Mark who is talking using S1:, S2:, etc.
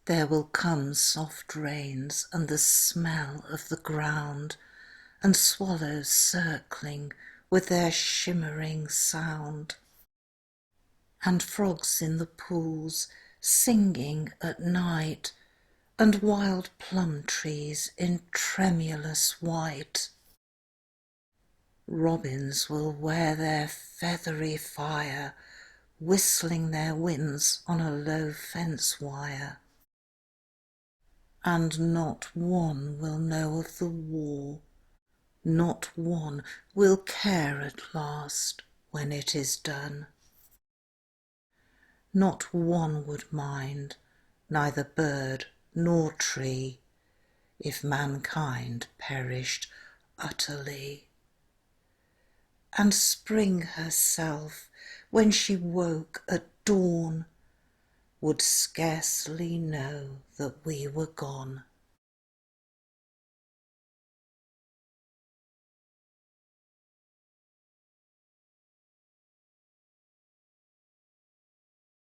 S1: There will come soft rains and the smell of the ground, and swallows circling with their shimmering sound, and frogs in the pools singing at night, and wild plum trees in tremulous white. Robins will wear their feathery fire, whistling their winds on a low fence wire. And not one will know of the war, not one will care at last when it is done. Not one would mind, neither bird nor tree, if mankind perished utterly. And spring herself, when she woke at dawn, would scarcely know that we were gone.